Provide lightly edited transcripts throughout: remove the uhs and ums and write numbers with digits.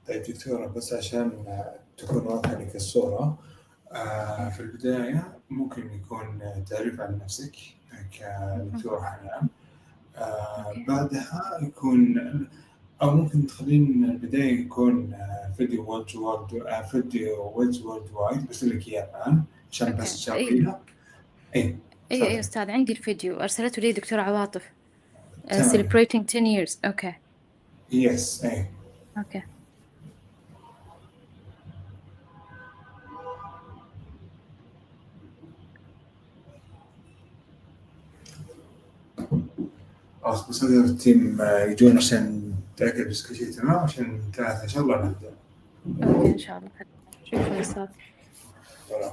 طيب دكتورة، بس عشان تكون واضحة لك الصورة، في البداية ممكن يكون تعريف عن نفسك مهم. كدكتورة حنان. أوكي. بعدها يكون، أو ممكن تخلين البداية يكون فيديو ويدز وورد وايد، بس لك إياه الآن عشان بس أوكي. تشغلينه. إيه، أي تفضل. أستاذ، عندي الفيديو أرسلته لي دكتورة عواطف. تمام. celebrating 10 years. أوكي. يس، إيه. أوكي. خلاص، بس هذا التيم يجون عشان نتأكد بس كل شيء تمام، عشان 3 إن شاء الله نبدأ. أوكي إن شاء الله. شكرا أستاذ. ولا.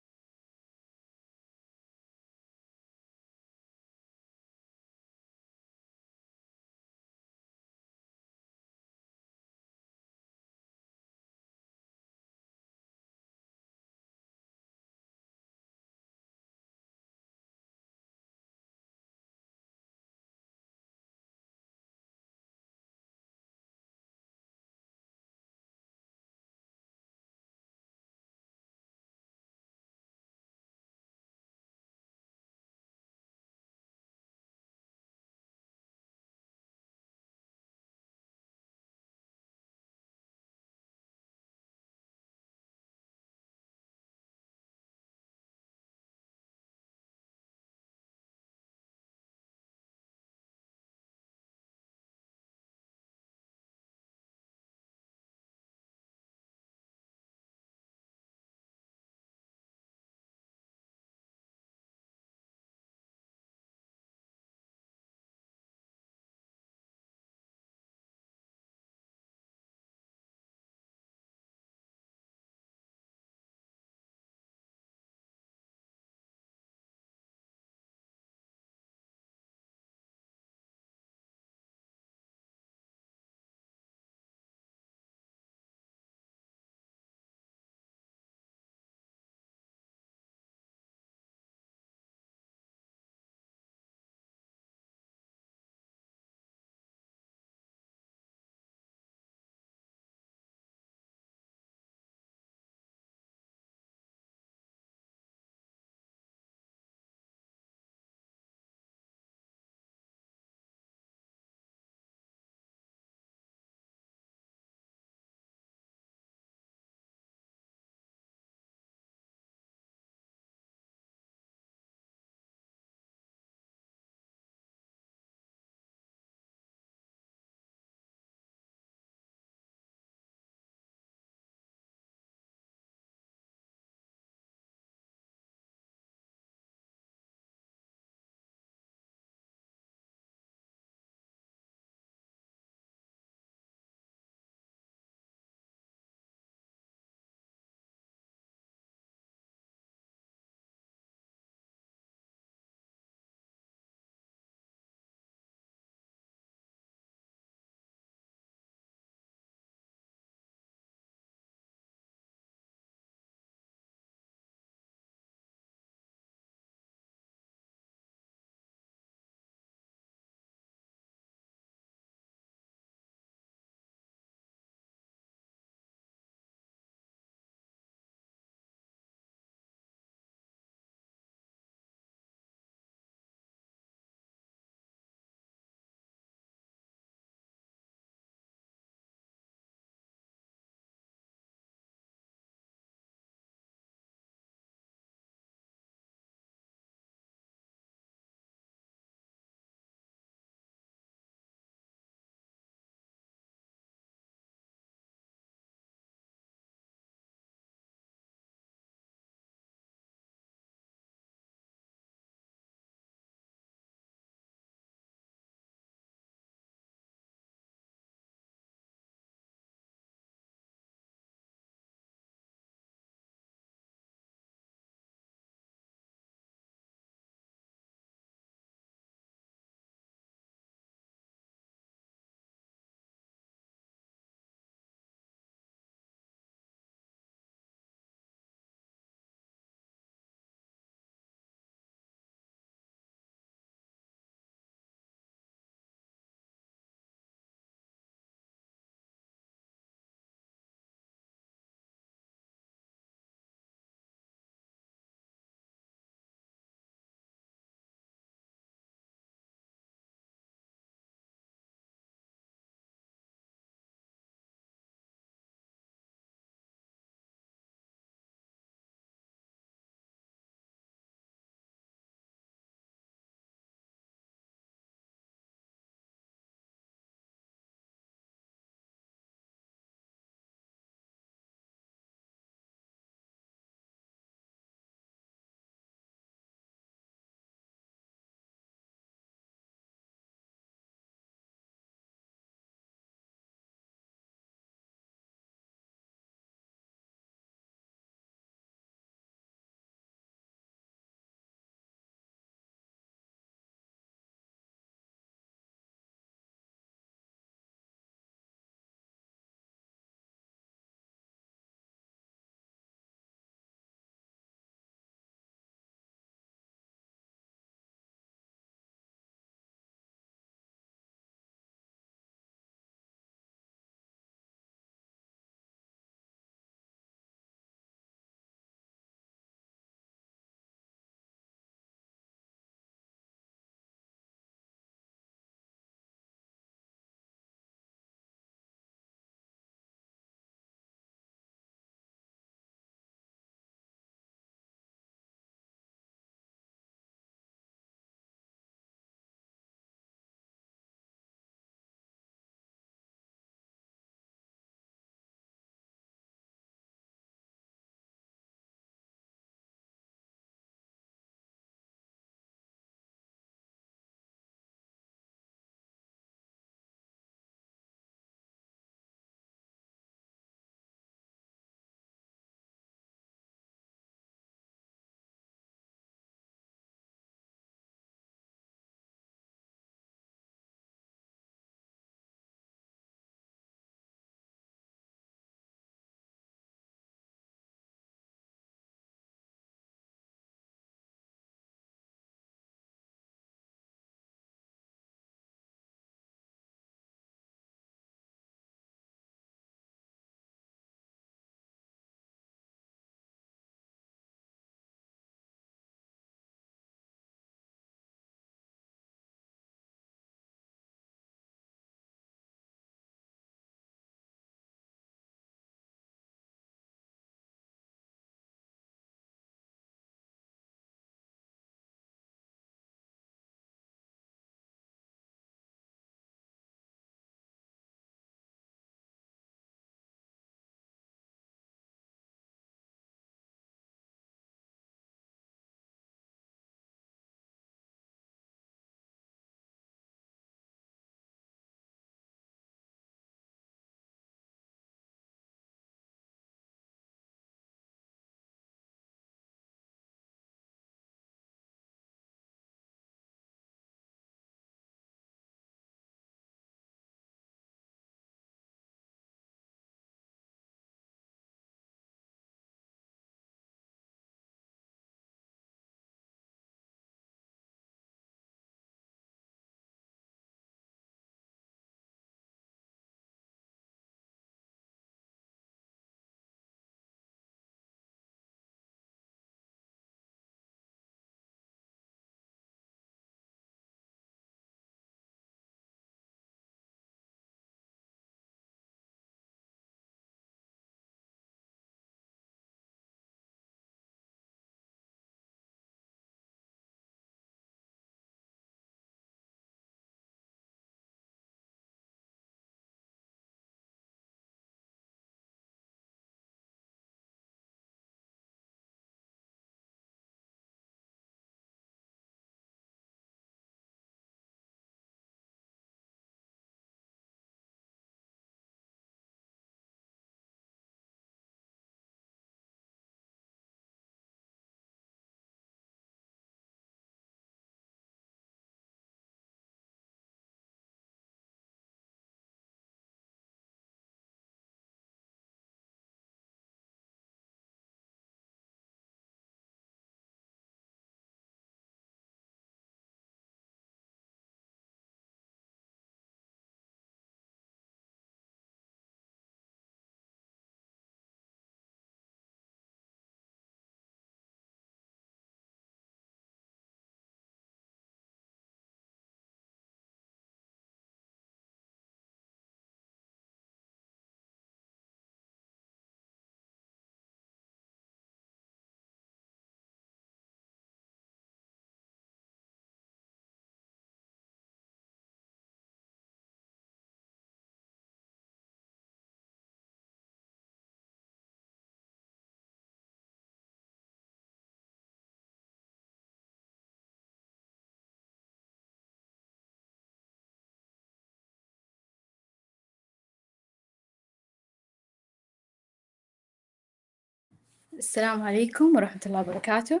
السلام عليكم ورحمة الله وبركاته.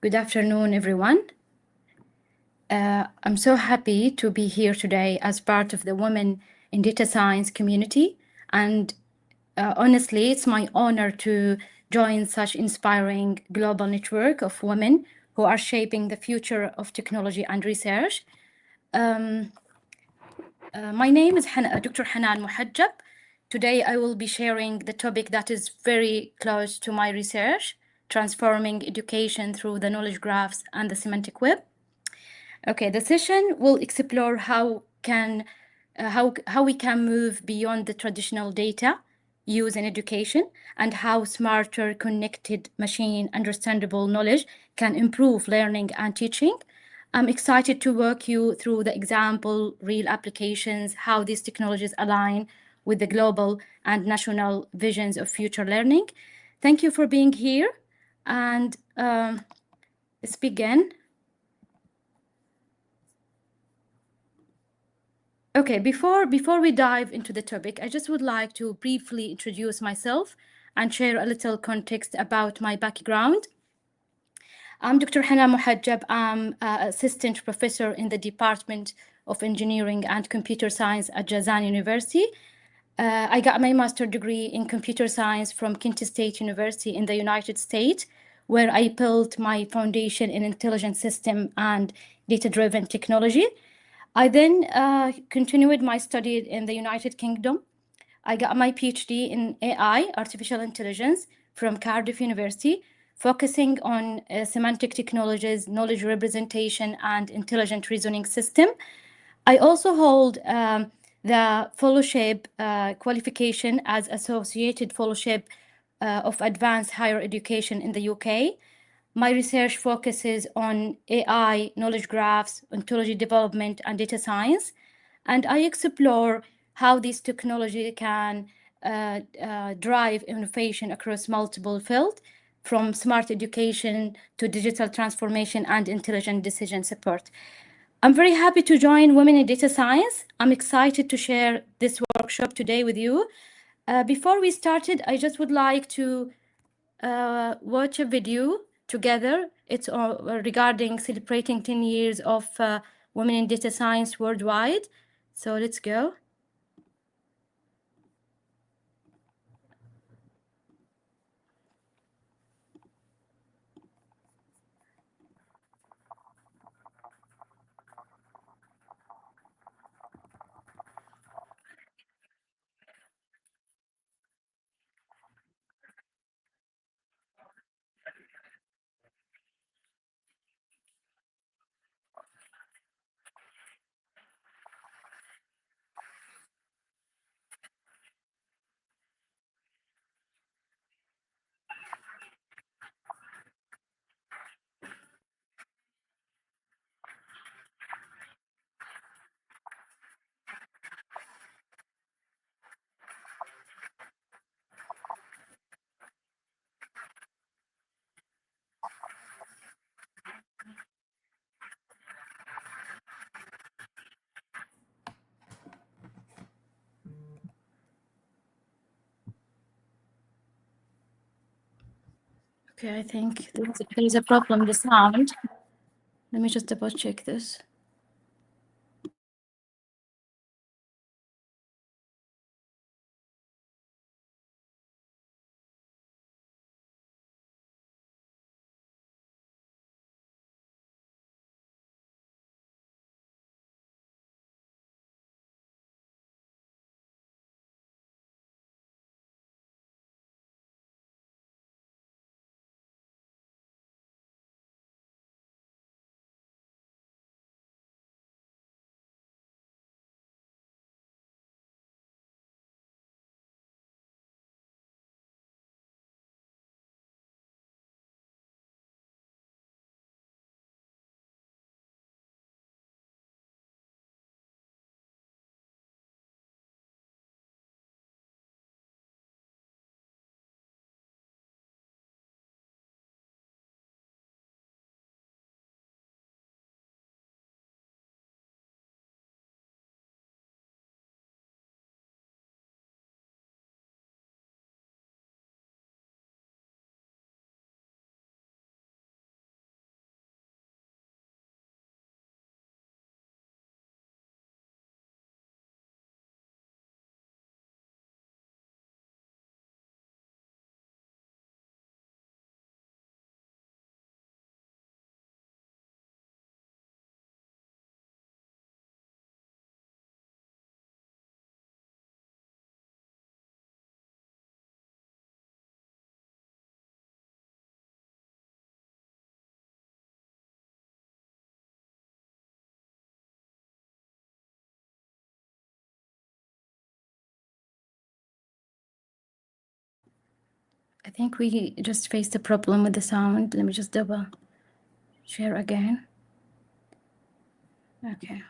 Good afternoon, everyone. I'm so happy to be here today as part of the Women in Data Science community. And honestly, it's my honor to join such inspiring global network of women who are shaping the future of technology and research. My name is Dr. Hanan Muhajjab. Today, I will be sharing the topic that is very close to my research, transforming education through the knowledge graphs and the semantic web. Okay, the session will explore how we can move beyond the traditional data used in education and how smarter, connected, machine understandable knowledge can improve learning and teaching. I'm excited to walk you through the example, real applications, how these technologies align with the global and national visions of future learning. Thank you for being here, and let's begin. Okay, before we dive into the topic, I just would like to briefly introduce myself and share a little context about my background. I'm Dr. Hana Muhajjab. I'm assistant professor in the Department of Engineering and Computer Science at Jazan University. I got my master's degree in computer science from Kent State University in the United States, where I built my foundation in intelligent system and data-driven technology. I then continued my study in the United Kingdom. I got my PhD in AI, artificial intelligence, from Cardiff University, focusing on semantic technologies, knowledge representation, and intelligent reasoning system. I also hold the fellowship qualification as Associated Fellowship of Advanced Higher Education in the UK. My research focuses on AI, knowledge graphs, ontology development, and data science. And I explore how this technology can drive innovation across multiple fields, from smart education to digital transformation and intelligent decision support. I'm very happy to join Women in Data Science. I'm excited to share this workshop today with you. Before we started, I just would like to watch a video together. It's regarding celebrating 10 years of women in data science worldwide. So let's go. Okay, I think there is a problem with the sound. Let me just double check this. I think we just faced a problem with the sound. Let me just double share again. Okay.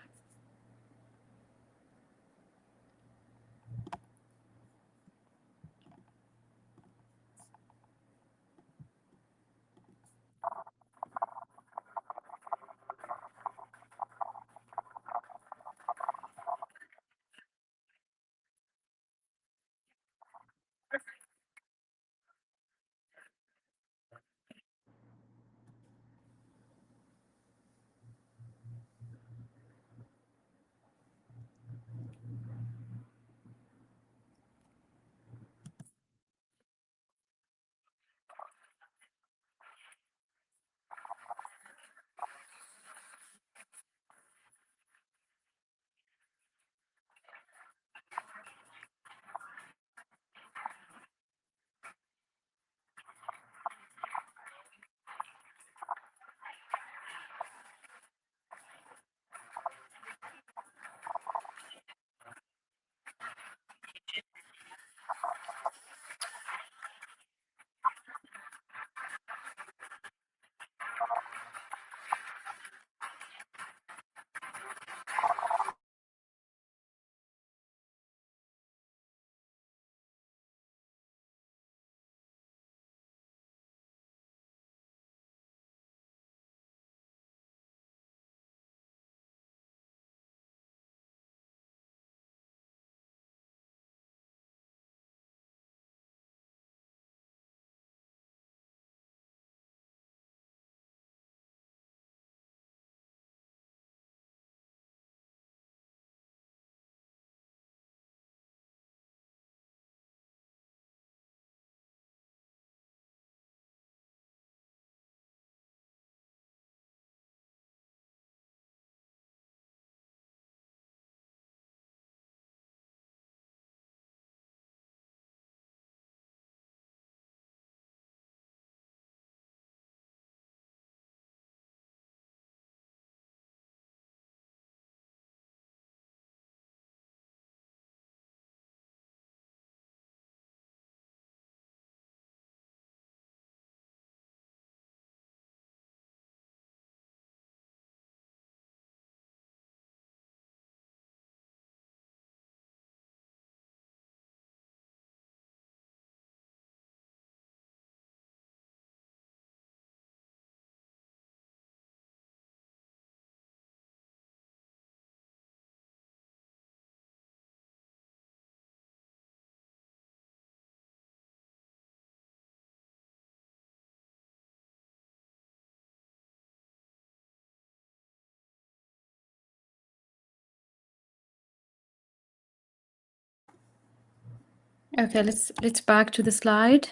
Okay, let's back to the slide.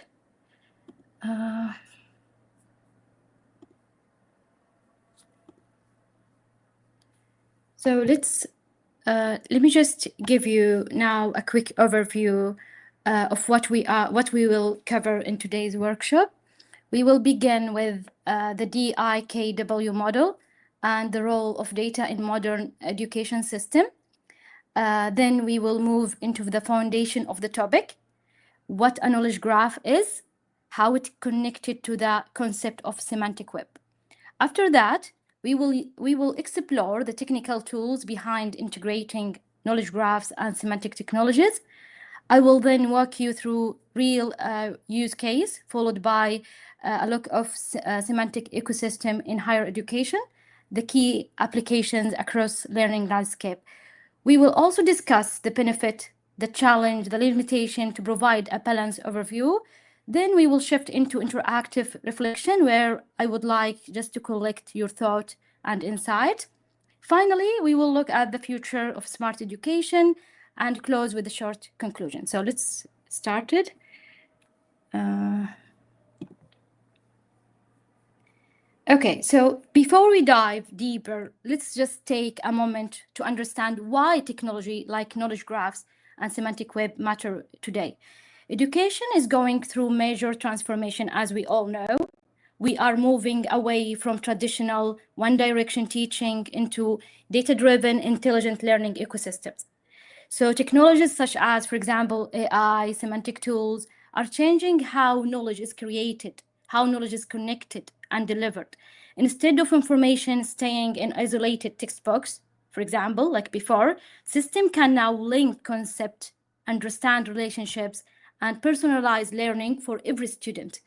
So let me just give you now a quick overview of what we will cover in today's workshop. We will begin with the DIKW model and the role of data in modern education system. Then we will move into the foundation of the topic, what a knowledge graph is, how it connected to the concept of semantic web. After that, we will explore the technical tools behind integrating knowledge graphs and semantic technologies. I will then walk you through real use case, followed by a look of semantic ecosystem in higher education, the key applications across learning landscape. We will also discuss the benefit, the challenge, the limitation to provide a balanced overview. Then we will shift into interactive reflection, where I would like just to collect your thought and insight. Finally, we will look at the future of smart education and close with a short conclusion. So let's start it. Okay, so before we dive deeper, let's just take a moment to understand why technology like knowledge graphs and semantic web matter today. Education is going through major transformation, as we all know. We are moving away from traditional one-direction teaching into data-driven, intelligent learning ecosystems. So technologies such as, for example, AI, semantic tools, are changing how knowledge is created, how knowledge is connected and delivered. Instead of information staying in isolated textbooks, for example, like before, system can now link concepts, understand relationships, and personalize learning for every student.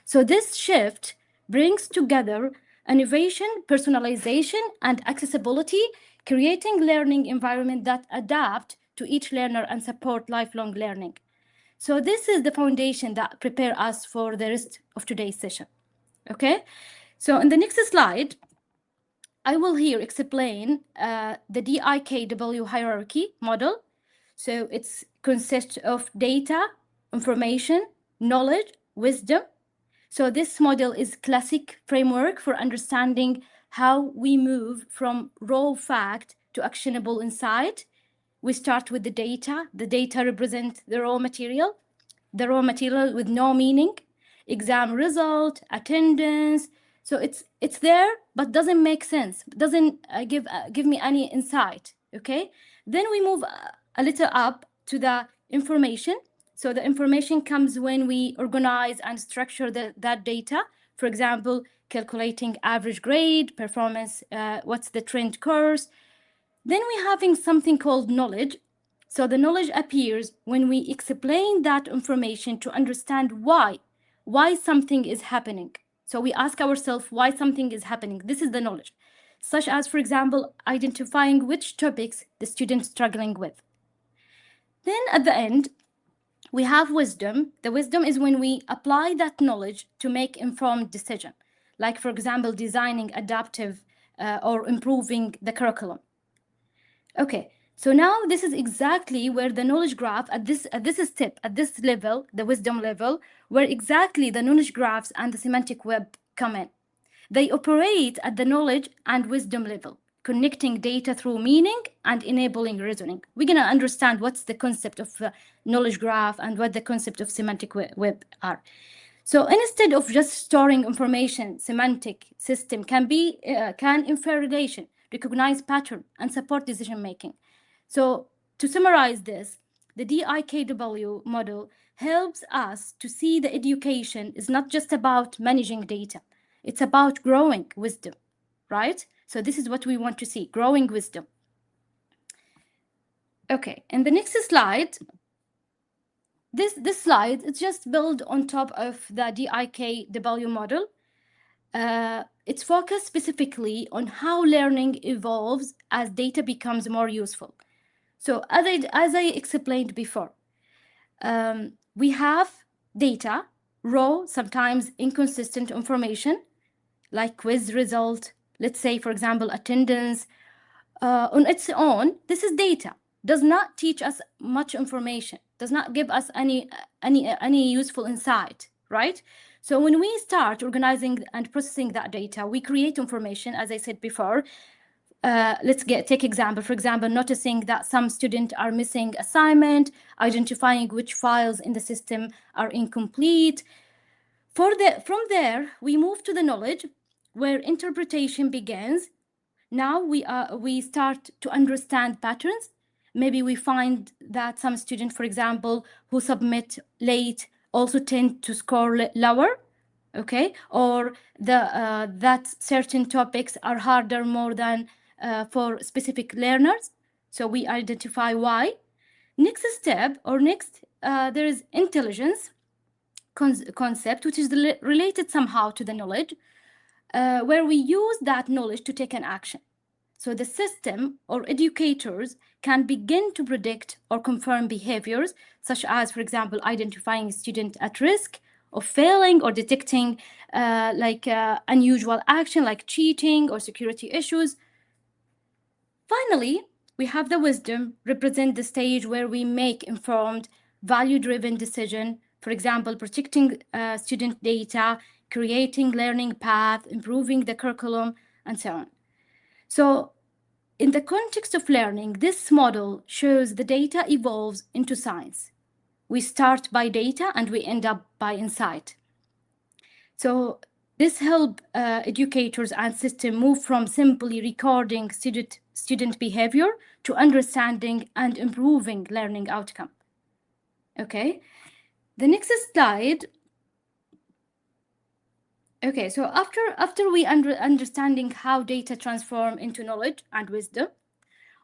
So this shift brings together innovation, personalization, and accessibility, creating learning environment that adapt to each learner and support lifelong learning. So this is the foundation that prepare us for the rest of today's session. Okay, so in the next slide, I will here explain the DIKW hierarchy model. So it consists of data, information, knowledge, wisdom. So this model is classic framework for understanding how we move from raw fact to actionable insight. We start with the data. The data represent the raw material with no meaning, exam result, attendance. So it's there, but doesn't make sense, doesn't give me any insight, okay? Then we move a little up to the information. So the information comes when we organize and structure that data. For example, calculating average grade, performance, what's the trend course. Then we're having something called knowledge. So the knowledge appears when we explain that information to understand why something is happening. So we ask ourselves why something is happening. This is the knowledge, such as, for example, identifying which topics the student is struggling with. Then at the end, we have wisdom. The wisdom is when we apply that knowledge to make informed decision, like, for example, designing adaptive or improving the curriculum. Okay, so now this is exactly where the knowledge graph at this step, at this level, the wisdom level, where exactly the knowledge graphs and the semantic web come in. They operate at the knowledge and wisdom level, connecting data through meaning and enabling reasoning. We're going to understand what's the concept of knowledge graph and what the concept of semantic web are. So instead of just storing information, semantic system can infer relation, recognize pattern, and support decision making. So to summarize this, the DIKW model helps us to see the education is not just about managing data. It's about growing wisdom, right? So this is what we want to see, growing wisdom. Okay, and the next slide, this slide is just built on top of the DIKW model. It's focused specifically on how learning evolves as data becomes more useful. So as I explained before, we have data, raw, sometimes inconsistent information, like quiz result, let's say, for example, attendance. On its own, this is data, does not teach us much information, does not give us any useful insight, right? So when we start organizing and processing that data, we create information, as I said before. Let's take example. For example, noticing that some students are missing assignment, identifying which files in the system are incomplete. From there, we move to the knowledge, where interpretation begins. Now we start to understand patterns. Maybe we find that some students, for example, who submit late also tend to score lower, okay? Or that certain topics are harder more than for specific learners. So we identify why. Next step, or next, there is intelligence concept, which is related somehow to the knowledge, where we use that knowledge to take an action. So the system or educators can begin to predict or confirm behaviors, such as, for example, identifying a student at risk of failing or detecting unusual action like cheating or security issues. Finally, we have the wisdom, represent the stage where we make informed, value-driven decision, for example, protecting student data, creating learning path, improving the curriculum, and so on. So in the context of learning, this model shows the data evolves into science. We start by data and we end up by insight. So this helps educators and system move from simply recording student behavior to understanding and improving learning outcome. Okay. The next slide. Okay, so after we understanding how data transform into knowledge and wisdom,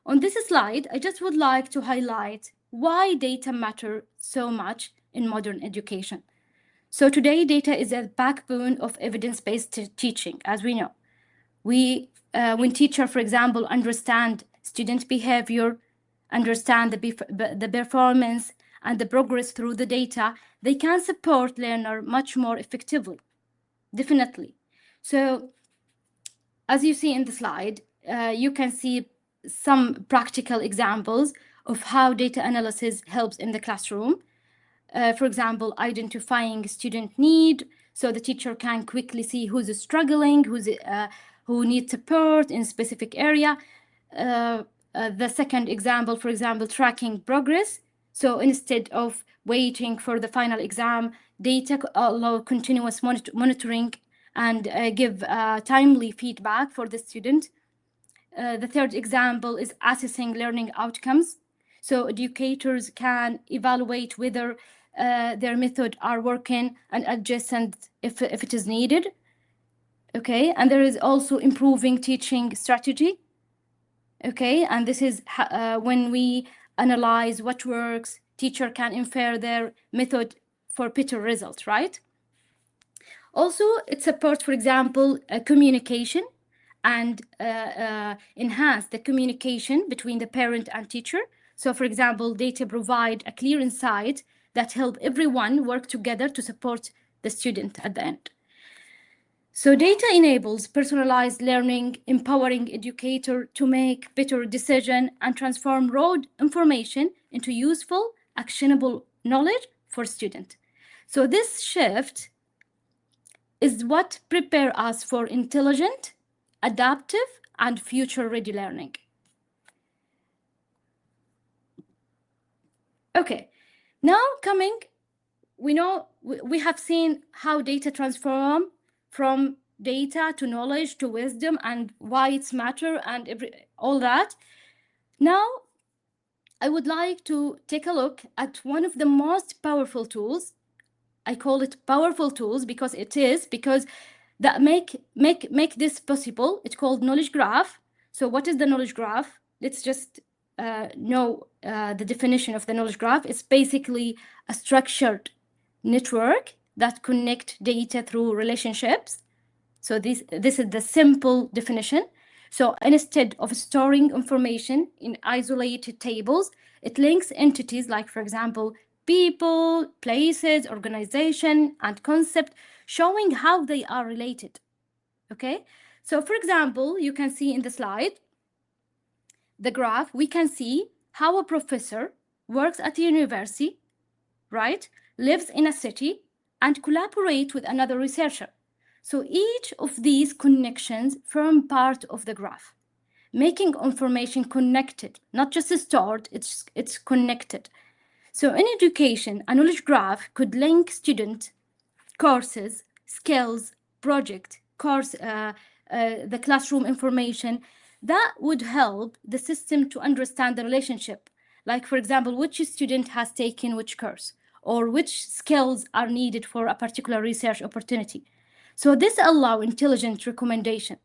on this slide, I just would like to highlight why data matter so much in modern education. So today, data is a backbone of evidence-based teaching, as we know. When teacher, for example, understand student behavior, understand the performance and the progress through the data, they can support learner much more effectively, definitely. So as you see in the slide, you can see some practical examples of how data analysis helps in the classroom. For example, identifying student need, so the teacher can quickly see who's struggling, who needs support in specific area. The second example, for example, tracking progress. So instead of waiting for the final exam, data allow continuous monitoring and give timely feedback for the student. The third example is assessing learning outcomes. So educators can evaluate whether their method are working and adjust if it is needed. Okay, and there is also improving teaching strategy. Okay, and this is when we analyze what works, teacher can infer their method for better results, right? Also, it supports, for example, communication and enhance the communication between the parent and teacher. So, for example, data provide a clear insight that help everyone work together to support the student at the end. So data enables personalized learning, empowering educator to make better decision and transform raw information into useful, actionable knowledge for student. So this shift is what prepare us for intelligent, adaptive, and future-ready learning. Okay, now we know we have seen how data transform from data to knowledge to wisdom and why it's matter and all that. Now, I would like to take a look at one of the most powerful tools. I call it powerful tools because that make this possible. It's called knowledge graph. So what is the knowledge graph? Let's just know the definition of the knowledge graph. It's basically a structured network that connect data through relationships. So this is the simple definition. So instead of storing information in isolated tables, it links entities like, for example, people, places, organization, and concept, showing how they are related. Okay, so for example, you can see in the slide, the graph, we can see how a professor works at a university, right, lives in a city, and collaborate with another researcher. So each of these connections form part of the graph, making information connected, not just stored, it's connected. So in education, a knowledge graph could link student, courses, skills, project, the classroom information. That would help the system to understand the relationship. Like, for example, which student has taken which course, or which skills are needed for a particular research opportunity. So this allows intelligent recommendation,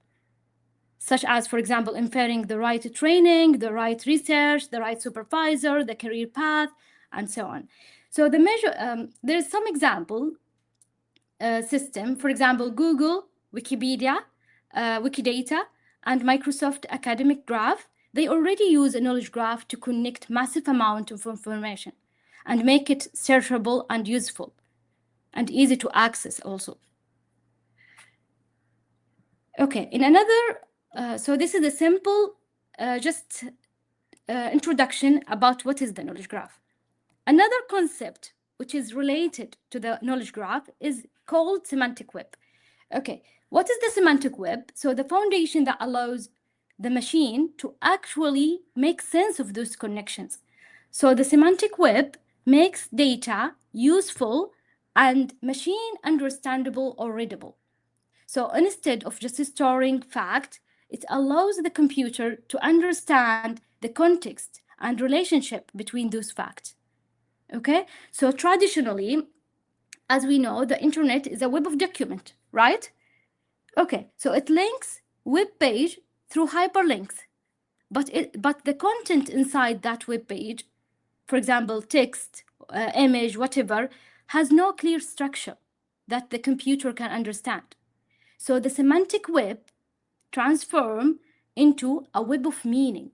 such as, for example, inferring the right training, the right research, the right supervisor, the career path, and so on. So the measure, there's some example system, for example, Google, Wikipedia, Wikidata, and Microsoft Academic Graph. They already use a knowledge graph to connect massive amount of information and make it searchable and useful and easy to access also. Okay, in another, so this is a simple introduction about what is the knowledge graph. Another concept which is related to the knowledge graph is called semantic web. Okay, what is the semantic web? So the foundation that allows the machine to actually make sense of those connections. So the semantic web makes data useful and machine understandable or readable. So instead of just storing fact, it allows the computer to understand the context and relationship between those facts. Okay, so traditionally, As we know, the internet is a web of document, right? Okay, so it links web page through hyperlinks, but the content inside that web page, for example, text, image, whatever, has no clear structure that the computer can understand. So the semantic web transforms into a web of meaning.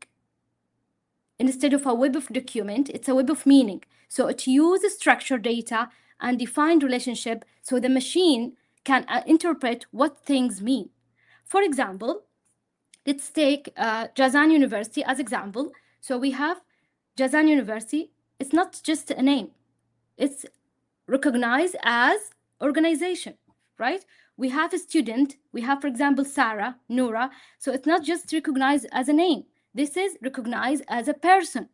Instead of a web of document, it's a web of meaning. So it uses structured data and defined relationship so the machine can interpret what things mean. For example, let's take Jazan University as example. So we have Jazan University. It's not just a name. It's recognized as organization, right? We have a student. We have, for example, Sarah, Noura. So it's not just recognized as a name. This is recognized as a person,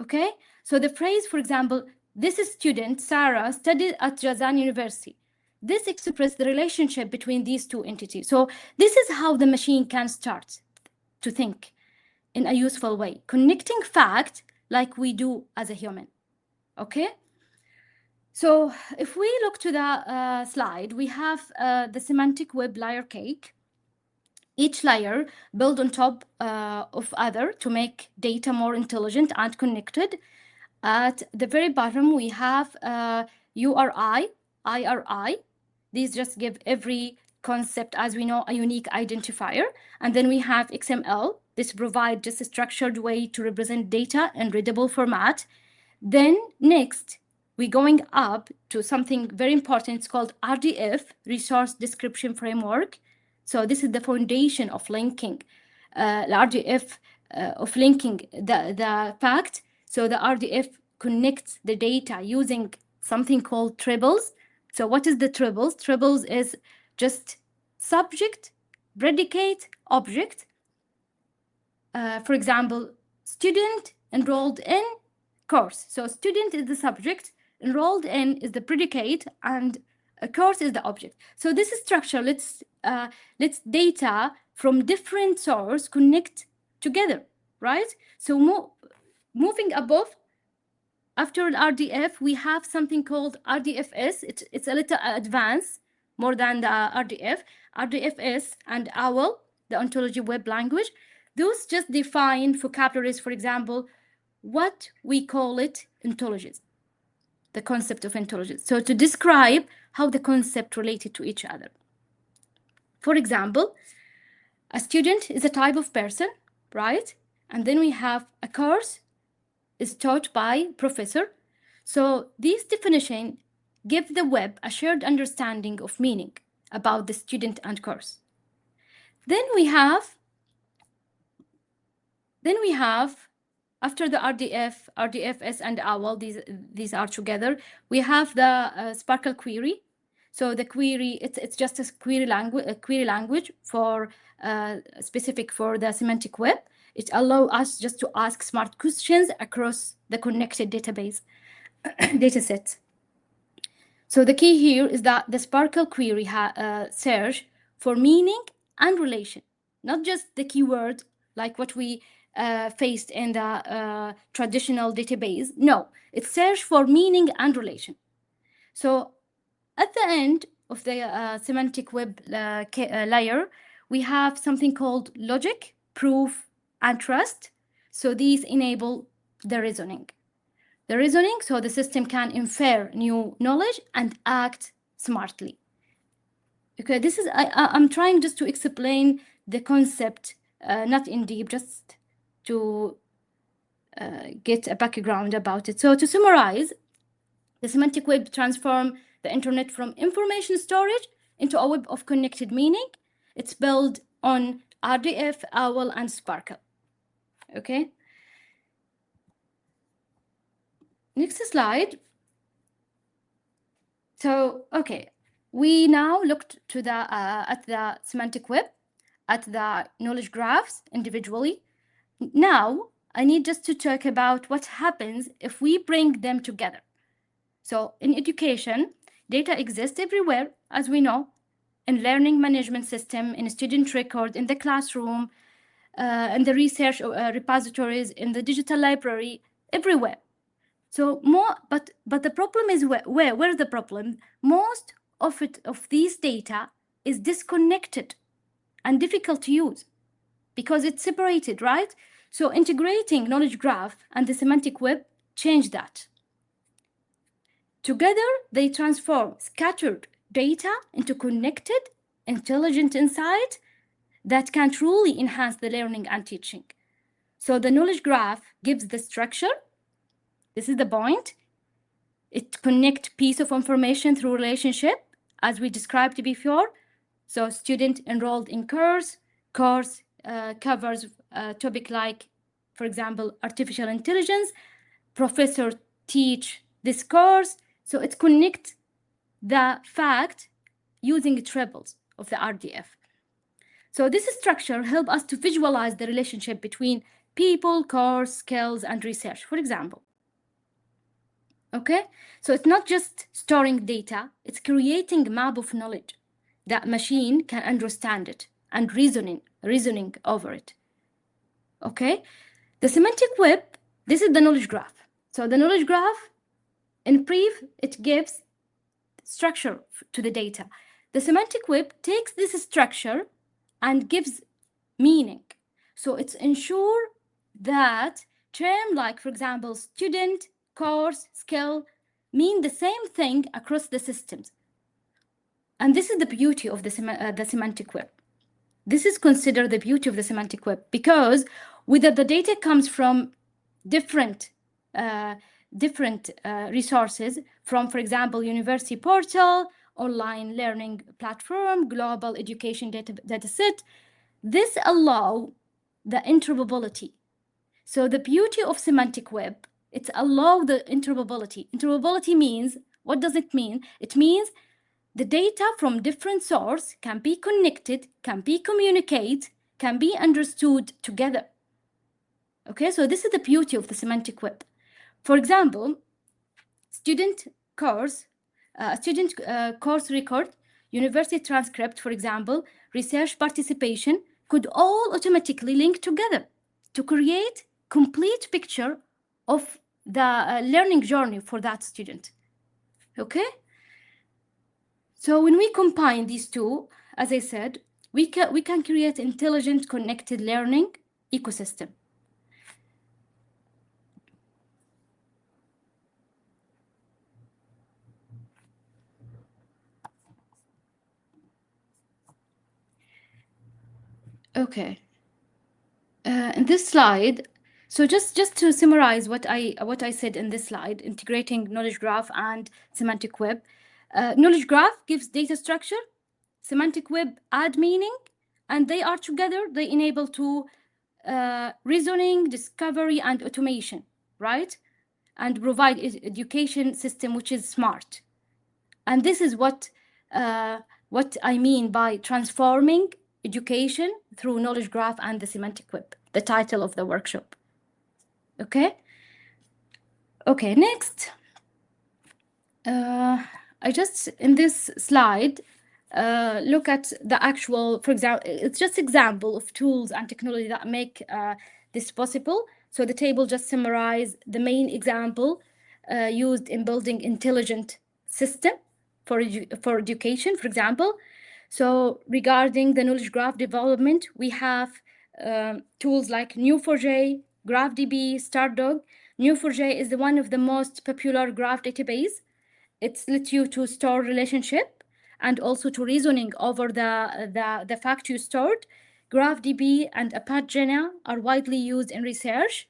okay? So the phrase, for example, this student, Sarah, studied at Jazan University. This expresses the relationship between these two entities. So this is how the machine can start to think in a useful way, connecting fact like we do as a human, okay? So if we look to the slide, we have the semantic web layer cake. Each layer built on top of other to make data more intelligent and connected. At the very bottom, we have URI, IRI. These just give every concept, as we know, a unique identifier. And then we have XML. This provides just a structured way to represent data in readable format. Then next, we're going up to something very important. It's called RDF, Resource Description Framework. So this is the foundation of linking, the RDF of linking the fact. So the RDF connects the data using something called triples. So what is the triples? Triples is just subject, predicate, object. For example, student enrolled in course. So student is the subject, enrolled in is the predicate, and a course is the object. So this is structure. Let's data from different sources connect together, right? So moving above, after RDF, we have something called RDFS. It's a little advanced, more than the RDF. RDFS and OWL, the ontology web language, those just define vocabularies. For example, what we call it ontologies, the concept of ontologies. So to describe how the concept related to each other. For example, a student is a type of person, right? And then we have a course is taught by professor. So these definitions give the web a shared understanding of meaning about the student and course. Then we have after the RDF, RDFS and OWL, these are together, we have the Sparkle query. So the query, it's just a query language for specific for the semantic web. It allows us just to ask smart questions across the connected database dataset. So the key here is that the Sparkle query search for meaning and relation, not just the keyword like what we faced in the traditional database. No, it search for meaning and relation. So at the end of the semantic web layer, we have something called logic, proof, and trust. So these enable the reasoning. The reasoning, so the system can infer new knowledge and act smartly. Okay, this is, I'm trying just to explain the concept, not in deep, just to get a background about it. So to summarize, the semantic web transforms the internet from information storage into a web of connected meaning. It's built on RDF, OWL, and Sparkle. Okay. Next slide. So, okay, we now looked to the at the semantic web, at the knowledge graphs individually. Now, I need just to talk about what happens if we bring them together. So, in education, data exists everywhere, as we know, in learning management system, in student record, in the classroom, in the research repositories, in the digital library, everywhere. So but the problem is where's the problem? Most of these data is disconnected and difficult to use because it's separated, right? So integrating knowledge graph and the semantic web change that. Together, they transform scattered data into connected, intelligent insight that can truly enhance the learning and teaching. So the knowledge graph gives the structure. This is the point. It connects piece of information through relationship, as we described before. So student enrolled in course covers a topic like, for example, artificial intelligence. Professor teach this course. So it connects the fact using triples of the RDF. So this structure helps us to visualize the relationship between people, course, skills, and research, for example. Okay, so it's not just storing data, it's creating a map of knowledge that machine can understand it and reasoning over it. Okay, the semantic web, this is the knowledge graph. So the knowledge graph, in brief, it gives structure to the data. The semantic web takes this structure and gives meaning. So it's ensure that term like, for example, student, course, skill mean the same thing across the systems. And this is the beauty of the semantic web. This is considered the beauty of the semantic web, because whether the data comes from different resources, from, for example, university portal, online learning platform, global education data set, this allow the interoperability. So the beauty of semantic web, it's allow the interoperability. Interoperability means, what does it mean? It means the data from different sources can be connected, can be communicated, can be understood together. Okay, so this is the beauty of the semantic web. For example, student course record, university transcript, for example, research participation could all automatically link together to create complete picture of the learning journey for that student. Okay? So when we combine these two, as I said, we can create intelligent, connected learning ecosystem. Okay. In this slide, so just to summarize what I said in this slide, integrating knowledge graph and semantic web. Knowledge graph gives data structure, semantic web add meaning, and they are together, they enable to reasoning, discovery, and automation, right? And provide education system which is smart. And this is what I mean by transforming education through knowledge graph and the semantic web, the title of the workshop. Okay, next. I just, in this slide, look at the actual, for example, it's just example of tools and technology that make this possible. So the table just summarize the main example used in building intelligent system for education, for example. So regarding the knowledge graph development, we have tools like Neo4j, GraphDB, StarDog. Neo4j is one of the most popular graph database. It's let you to store relationship and also to reasoning over the fact you stored. GraphDB and Apache are widely used in research.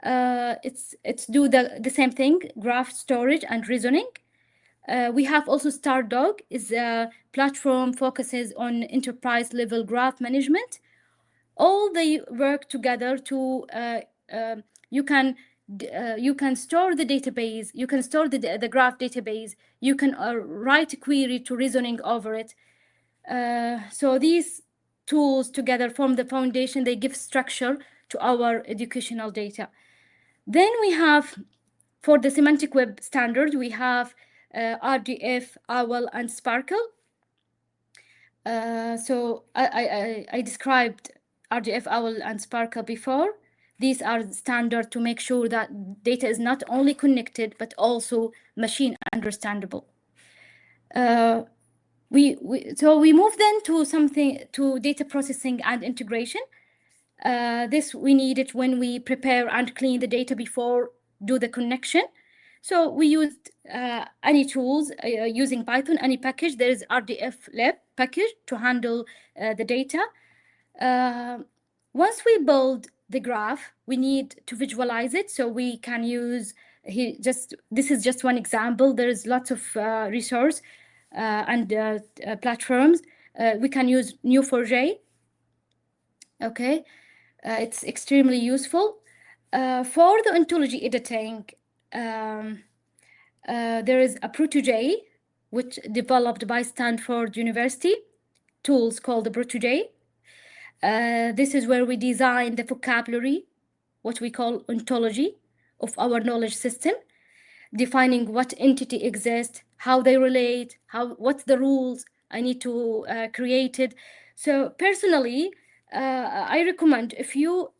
It's do the same thing, graph storage and reasoning. We have also StarDog, is a platform focuses on enterprise level graph management. All they work together to you can store the database, you can store the graph database, you can write a query to reasoning over it. So these tools together form the foundation, they give structure to our educational data. Then we have, for the semantic web standard, we have RDF, OWL, and Sparkle. So I described RDF, OWL, and Sparkle before. These are standard to make sure that data is not only connected, but also machine understandable. So we move then to data processing and integration. This we need it when we prepare and clean the data before do the connection. So we used any tools using Python, any package. There is RDF lab package to handle the data. Once we build the graph, we need to visualize it. So we can use this is just one example. There is lots of resource and platforms. We can use Neo4j. Okay, it's extremely useful. For the ontology editing, there is a Proto.j, which developed by Stanford University, tools called the Proto.j. This is where we design the vocabulary, what we call ontology of our knowledge system, defining what entity exists, how they relate, what's the rules I need to create it. So personally, I recommend if you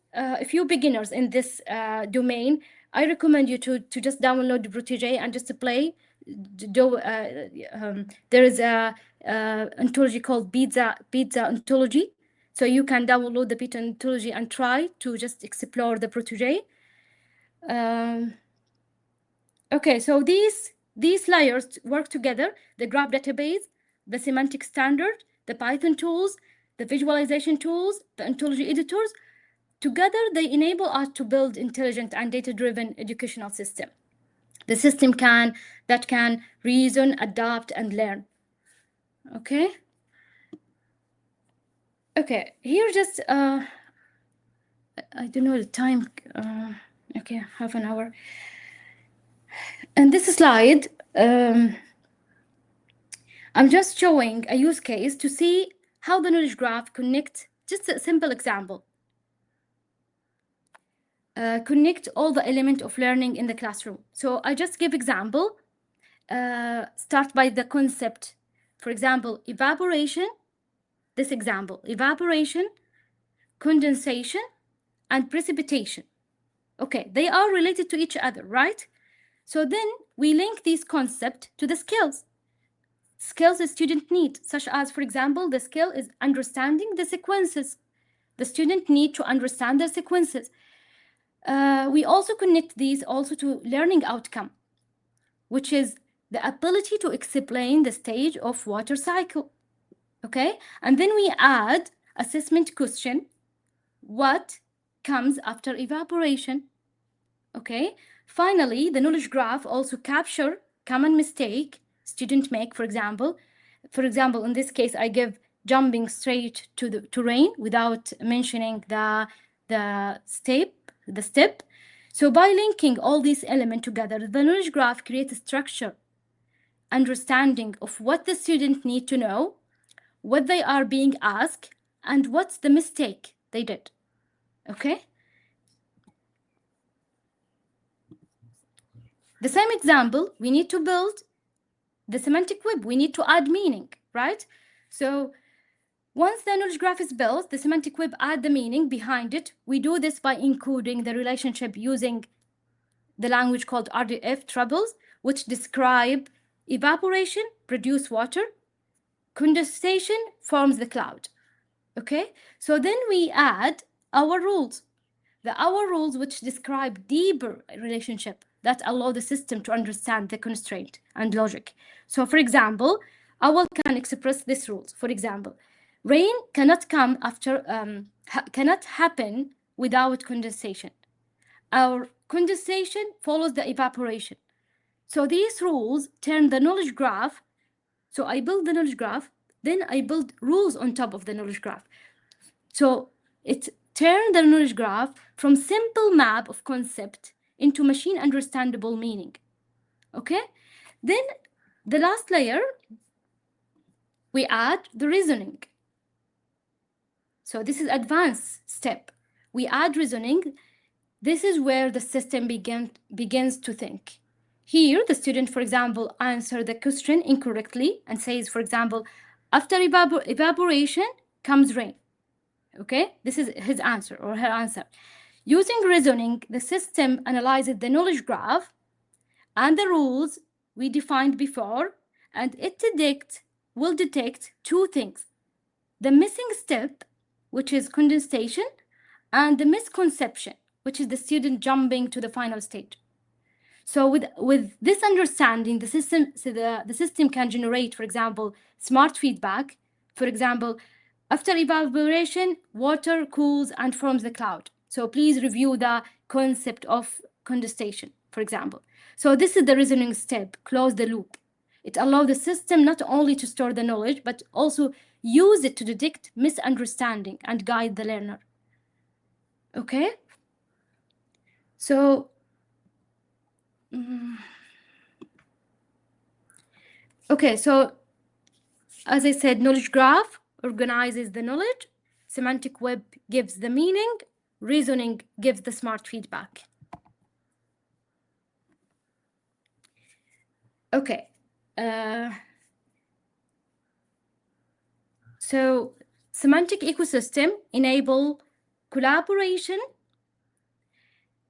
beginners in this domain, I recommend you to just download the Proto.j and just play. There is a ontology called Pizza ontology. So you can download the Python ontology and try to just explore the Proto.j. Okay, so these layers work together: the graph database, the semantic standard, the Python tools, the visualization tools, the ontology editors. Together, they enable us to build intelligent and data-driven educational system. The system that can reason, adapt, and learn. Okay. Okay, here just I don't know the time. Okay, half an hour. And this slide, I'm just showing a use case to see how the knowledge graph connects. Just a simple example. Connect all the elements of learning in the classroom. So I just give example. Start by the concept. For example, evaporation. This example: evaporation, condensation, and precipitation. Okay, they are related to each other, right? So then we link these concepts to the skills the student need, such as, for example, the skill is understanding the sequences. The student need to understand the sequences. We also connect these also to learning outcome, which is the ability to explain the stage of water cycle. Okay, and then we add assessment question: what comes after evaporation? Okay, finally, the knowledge graph also capture common mistake students make. For example, in this case, I give jumping straight to rain without mentioning the step. So by linking all these elements together, the knowledge graph creates a structure, understanding of what the student need to know, what they are being asked, and what's the mistake they did. Okay. The same example, we need to build the semantic web. We need to add meaning, right? So once the knowledge graph is built, the semantic web add the meaning behind it. We do this by encoding the relationship using the language called RDF troubles, which describe evaporation, produce water, condensation forms the cloud. Okay, so then we add our rules. Our rules which describe deeper relationship that allow the system to understand the constraint and logic. So for example, OWL can express these rules. For example, rain cannot come after, cannot happen without condensation. Our condensation follows the evaporation. So these rules turn the knowledge graph. So I build the knowledge graph, then I build rules on top of the knowledge graph. So it turned the knowledge graph from simple map of concept into machine understandable meaning. Okay, then the last layer, we add the reasoning. So this is advanced step. We add reasoning. This is where the system begins to think. Here, the student, for example, answers the question incorrectly and says, for example, after evaporation comes rain. Okay, this is his answer or her answer. Using reasoning, the system analyzes the knowledge graph and the rules we defined before, and it will detect two things: the missing step, which is condensation, and the misconception, which is the student jumping to the final stage. So with this understanding, the system can generate, for example, smart feedback. For example, after evaporation, water cools and forms the cloud. So please review the concept of condensation, for example. So this is the reasoning step, close the loop. It allows the system not only to store the knowledge, but also use it to detect misunderstanding and guide the learner. Okay? So, okay, so as I said, knowledge graph organizes the knowledge, semantic web gives the meaning, reasoning gives the smart feedback. Okay. So semantic ecosystem enable collaboration,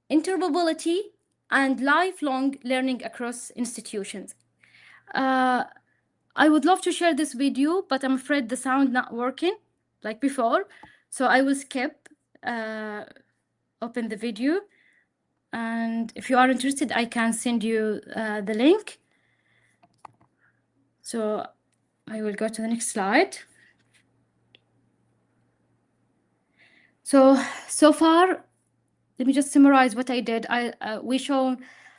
interoperability, and lifelong learning across institutions. I would love to share this video, but I'm afraid the sound not working like before. So I will skip, open the video. And if you are interested, I can send you the link. So I will go to the next slide. So far, let me just summarize what I did. We show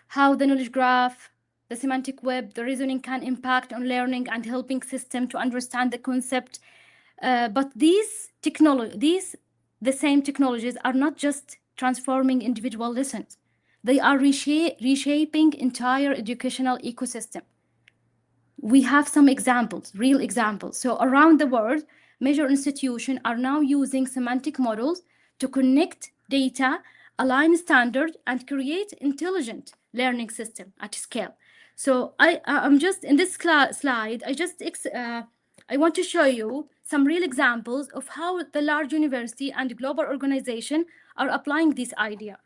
how the knowledge graph, the semantic web, the reasoning can impact on learning and helping system to understand the concept. But the same technologies are not just transforming individual lessons. They are reshaping entire educational ecosystem. We have some examples, real examples. So around the world, major institutions are now using semantic models to connect data, align standards, and create intelligent learning system at scale. So I'm just in this slide, I want to show you some real examples of how the large university and global organization are applying this idea.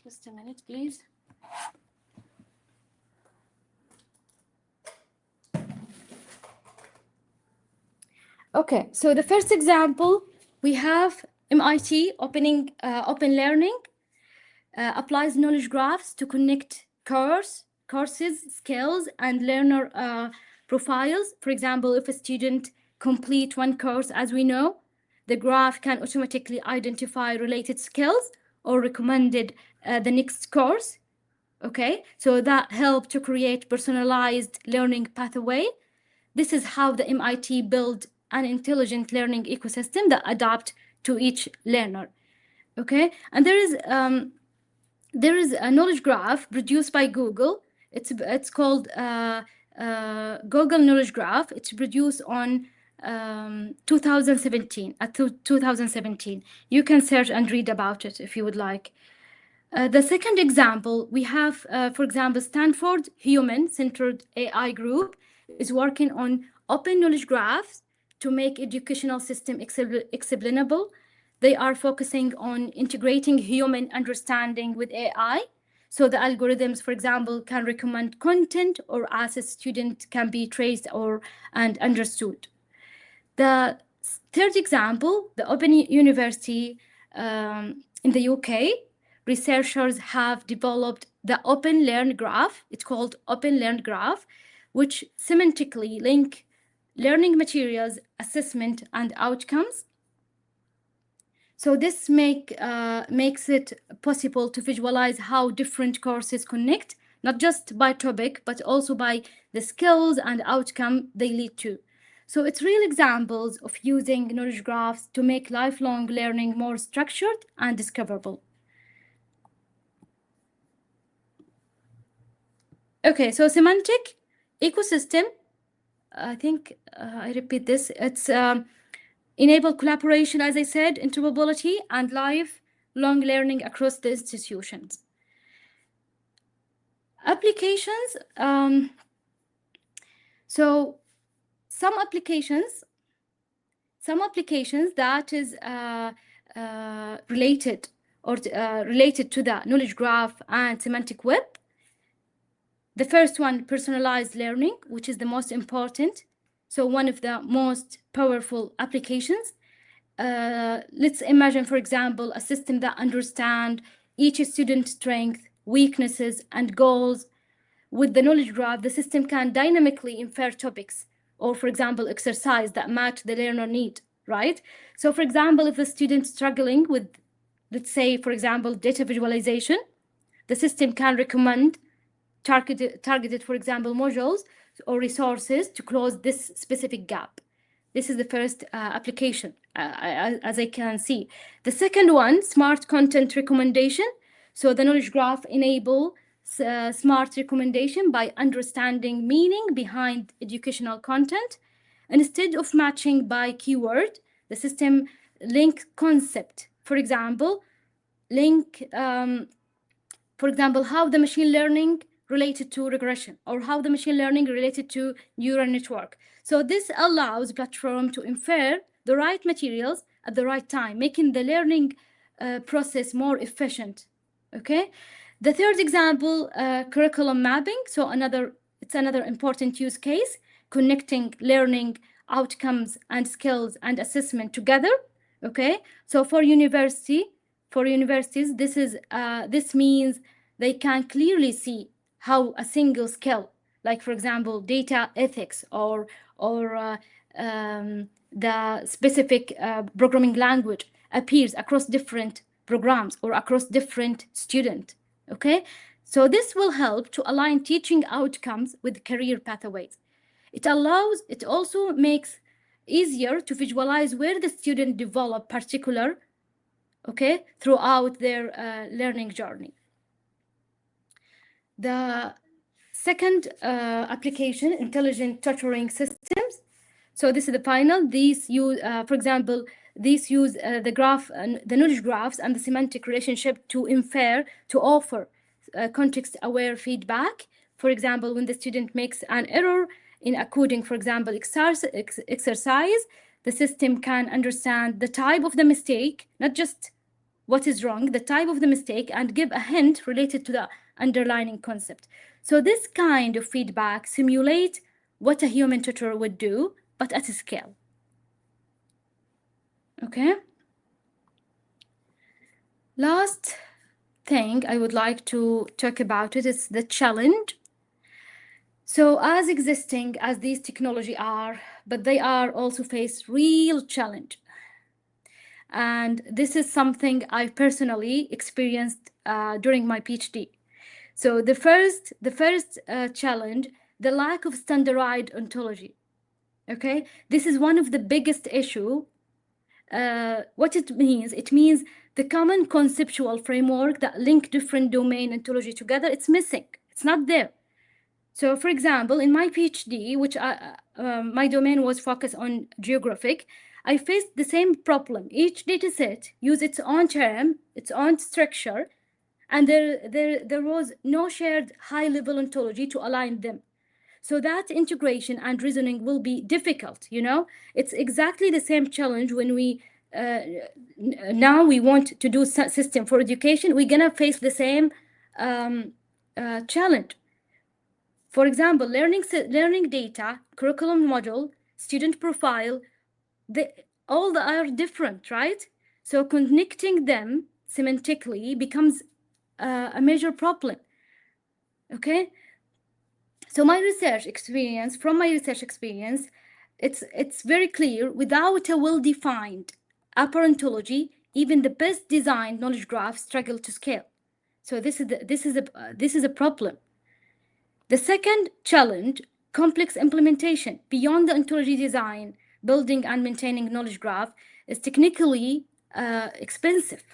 Just a minute, please. Okay, so the first example, we have MIT open learning, applies knowledge graphs to connect courses, skills, and learner profiles. For example, if a student complete one course, as we know, the graph can automatically identify related skills or recommended the next course. Okay, so that helped to create personalized learning pathway. This is how the MIT build an intelligent learning ecosystem that adapt to each learner. Okay, and there is a knowledge graph produced by Google. It's called Google Knowledge Graph. It's produced on 2017. At 2017, you can search and read about it if you would like. The second example, we have, for example, Stanford Human-Centered AI Group is working on open knowledge graphs to make educational system explainable. They are focusing on integrating human understanding with AI. So the algorithms, for example, can recommend content or as a student can be traced and understood. The third example, the Open University in the UK, researchers have developed the Open Learn Graph. It's called Open Learn Graph, which semantically link learning materials, assessment, and outcomes. So this makes it possible to visualize how different courses connect, not just by topic, but also by the skills and outcome they lead to. So it's real examples of using knowledge graphs to make lifelong learning more structured and discoverable. Okay, so semantic ecosystem, I think I repeat this, it's enable collaboration, as I said, interoperability, and lifelong learning across the institutions. Applications, so some applications some applications that is related to the knowledge graph and semantic web. The first one, personalized learning, which is the most important. So one of the most powerful applications. Let's imagine, for example, a system that understands each student's strengths, weaknesses, and goals. With the knowledge graph, the system can dynamically infer topics or, for example, exercise that match the learner need, right? So, for example, if the student's struggling with, let's say, for example, data visualization, the system can recommend targeted, for example, modules or resources to close this specific gap. This is the first application, as I can see. The second one, smart content recommendation. So the knowledge graph enable smart recommendation by understanding meaning behind educational content. Instead of matching by keyword, the system link concept. For example, how the machine learning related to regression, or how the machine learning related to neural network. So this allows platform to infer the right materials at the right time, making the learning process more efficient. Okay. The third example, curriculum mapping. So it's another important use case, connecting learning outcomes and skills and assessment together. Okay. So for universities, this means they can clearly see how a single skill, like for example, data ethics or the specific programming language, appears across different programs or across different students. Okay, so this will help to align teaching outcomes with career pathways. It also makes easier to visualize where the student develop particular, okay, throughout their learning journey. The second application, intelligent tutoring systems. So this is the final. These use, for example, the graph and the knowledge graphs and the semantic relationship to offer context-aware feedback. For example, when the student makes an error in a coding, for example, exercise, the system can understand the type of the mistake, not just what is wrong, the type of the mistake, and give a hint related to the underlying concept. So this kind of feedback simulates what a human tutor would do, but at a scale. Okay. Last thing I would like to talk about is the challenge. So as existing as these technology are, but they are also face real challenge. And this is something I personally experienced during my PhD. So the first challenge, the lack of standardized ontology. Okay, this is one of the biggest issue. What it means the common conceptual framework that link different domain ontology together, it's missing. It's not there. So for example, in my PhD, which my domain was focused on geographic, I faced the same problem. Each data set used its own term, its own structure, and there was no shared high-level ontology to align them. So that integration and reasoning will be difficult, you know? It's exactly the same challenge when we, now we want to do system for education, we're gonna face the same challenge. For example, learning data, curriculum module, student profile, all are different, right? So connecting them semantically becomes a major problem. Okay. So from my research experience, it's very clear, without a well-defined upper ontology, even the best designed knowledge graphs struggle to scale. So this is a problem. The second challenge, complex implementation beyond the ontology design, building and maintaining knowledge graph is technically expensive.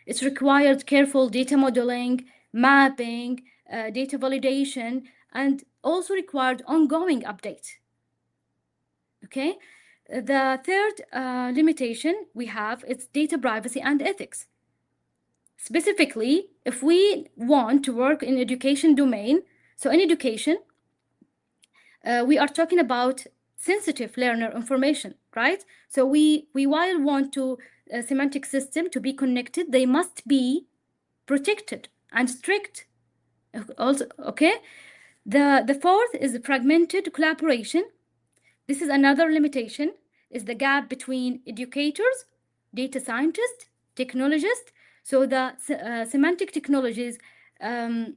It's required careful data modeling, mapping, data validation, and also required ongoing update. Okay. The third limitation we have is data privacy and ethics. Specifically, if we want to work in education domain, so in education, we are talking about sensitive learner information, right? So we while want to semantic system to be connected, they must be protected and strict. Also, okay. The fourth is fragmented collaboration. This is another limitation, is the gap between educators, data scientists, technologists. So the semantic technologies, there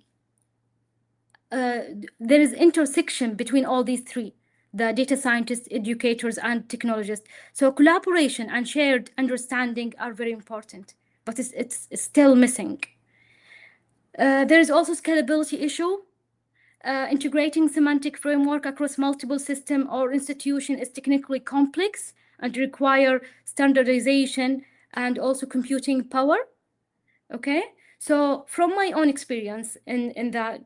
is intersection between all these three, the data scientists, educators, and technologists. So collaboration and shared understanding are very important, but it's still missing. There is also scalability issue. Integrating semantic framework across multiple system or institution is technically complex and require standardization and also computing power. Okay, so from my own experience in the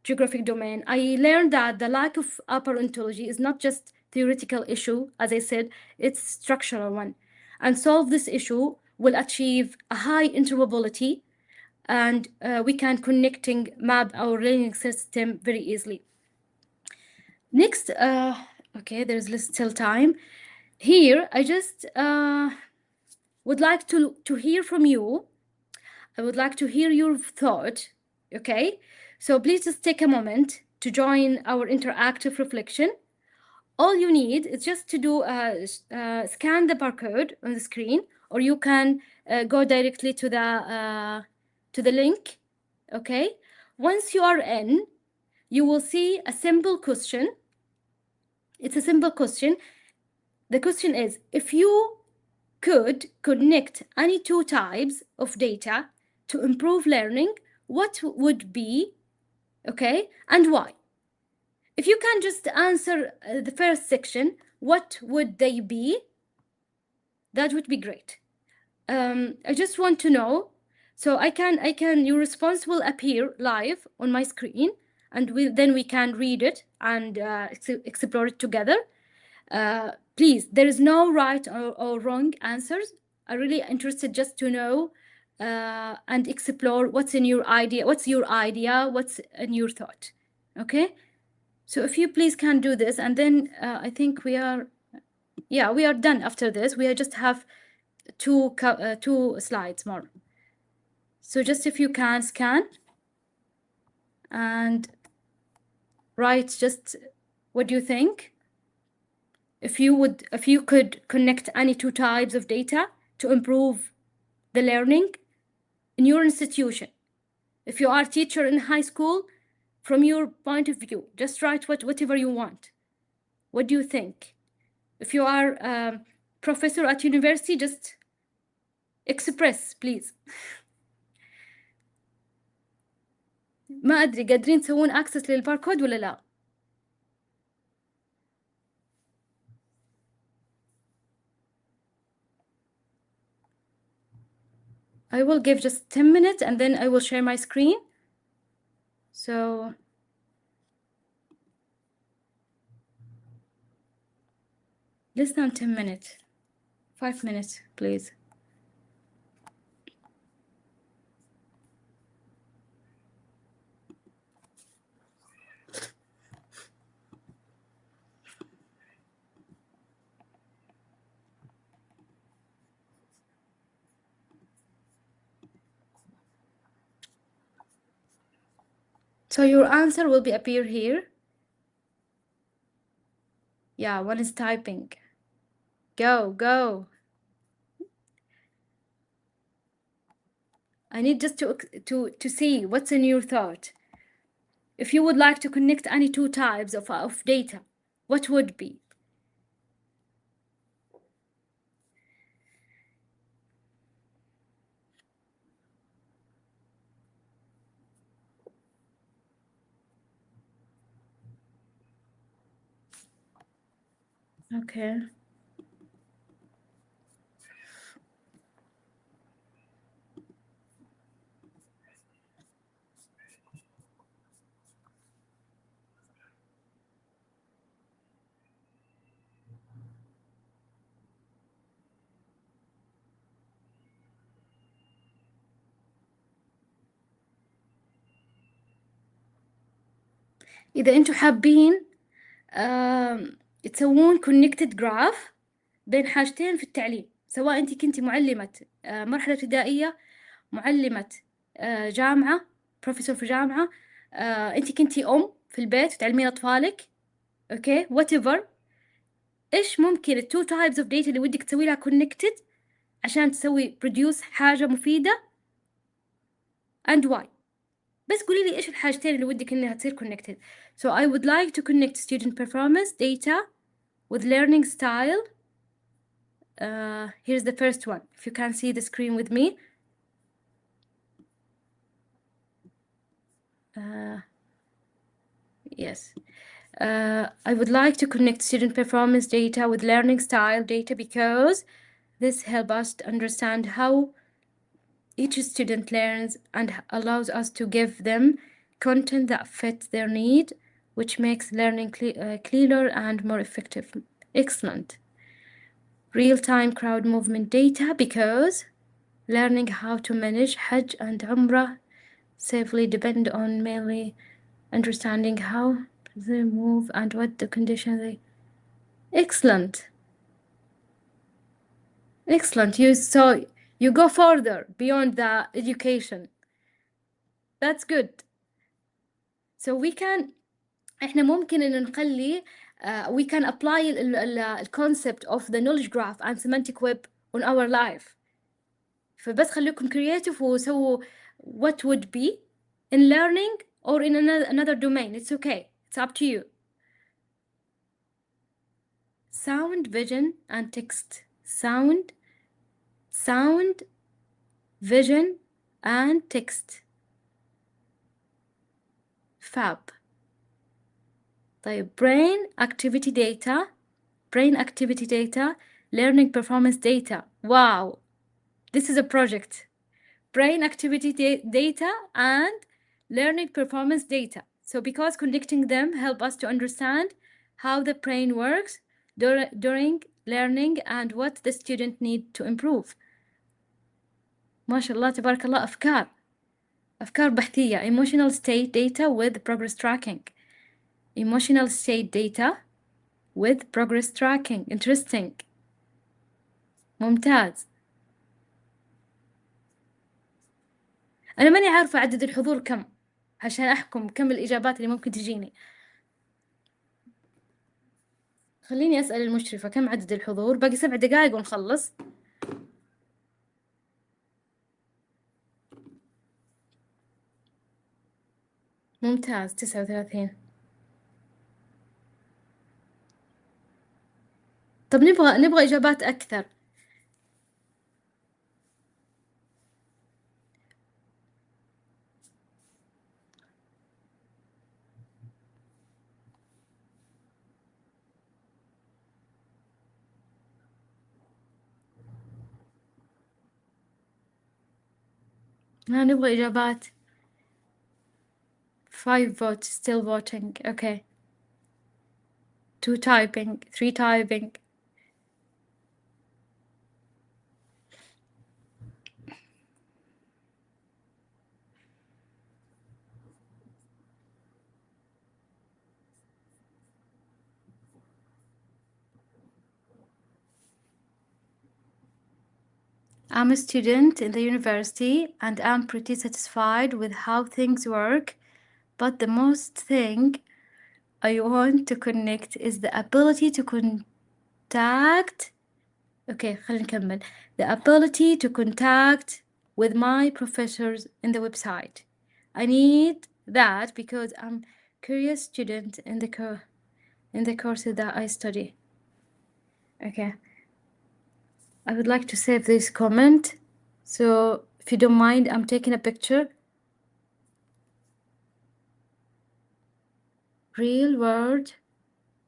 geographic domain, I learned that the lack of upper ontology is not just theoretical issue, as I said, it's structural one. And solve this issue will achieve a high interoperability, and we can connecting map our learning system very easily. Next, okay, there's still time. Here, I just would like to hear from you. I would like to hear your thought, okay? So please just take a moment to join our interactive reflection. All you need is just to do scan the barcode on the screen, or you can go directly to the link, okay? Once you are in, you will see a simple question. It's a simple question. The question is, if you could connect any two types of data to improve learning, what would be, okay, and why? If you can just answer the first section, what would they be? That would be great. I just want to know, so your response will appear live on my screen, and then we can read it and explore it together. Please, there is no right or wrong answers. I'm really interested just to know and explore what's in your idea, what's in your thought, okay? So if you please can do this, and then I think we are done after this. We just have two slides more. So just if you can scan and write just what do you think? If you could connect any two types of data to improve the learning in your institution. If you are a teacher in high school, from your point of view, just write whatever you want. What do you think? If you are a professor at university, just express, please. ما أدري قادرين تسوون access للباركود ولا لا؟ I will give just 10 minutes and then I will share my screen. So less than 10 minutes, 5 minutes, please. So your answer will appear here. Yeah, one is typing. Go. I need just to see what's in your thought. If you would like to connect any two types of data, what would be? Okay. إذا أنتم حابين تسوون connected graph بين حاجتين في التعليم، سواء أنت كنتي معلمة مرحلة ابتدائية، معلمة جامعة، بروفيسور في جامعة، أنت كنتي أم في البيت تعلمين أطفالك، أوكي whatever. إيش ممكن ال 2 types of data اللي ودك تسوي لها connected عشان تسوي produce حاجة مفيدة and why. بس قولي لي إيش الحاجتين اللي ودك إنها تصير connected. So I would like to connect student performance data with learning style. Here's the first one. If you can see the screen with me. Yes. I would like to connect student performance data with learning style data because this helps us to understand how each student learns and allows us to give them content that fits their need, which makes learning clearer and more effective. Excellent. Real-time crowd movement data because learning how to manage Hajj and Umrah safely depend on mainly understanding how they move and what the condition they. Excellent. Excellent. You go further beyond the education. That's good. So we can إحنا ممكن إن نخلي we can apply ال concept of the knowledge graph and semantic web on our life. فبس خليكم creative وسووا what would be in learning or in another domain. It's okay. It's up to you. Sound, vision, and text. Sound, vision, and text. Fab. طيب brain activity data, learning performance data. Wow, this is a project. Brain activity data and learning performance data. So because connecting them help us to understand how the brain works during learning and what the student need to improve. ما شاء الله تبارك الله، أفكار بحثية. Emotional state data with progress tracking. Emotional state data with progress tracking. Interesting. ممتاز. أنا ماني عارفة عدد الحضور كم عشان أحكم كم الإجابات اللي ممكن تجيني. خليني أسأل المشرفة كم عدد الحضور. باقي 7 دقايق ونخلص. ممتاز. 39. طب نبغى إجابات أكثر. نبغى إجابات. 5 votes still voting. Okay. 2 typing. 3 typing. I'm a student in the university and I'm pretty satisfied with how things work, but the most thing I want to connect is the ability to contact. Okay, خلينا نكمل. The ability to contact with my professors in the website. I need that because I'm a curious student in the courses that I study. Okay. I would like to save this comment. So if you don't mind, I'm taking a picture. Real world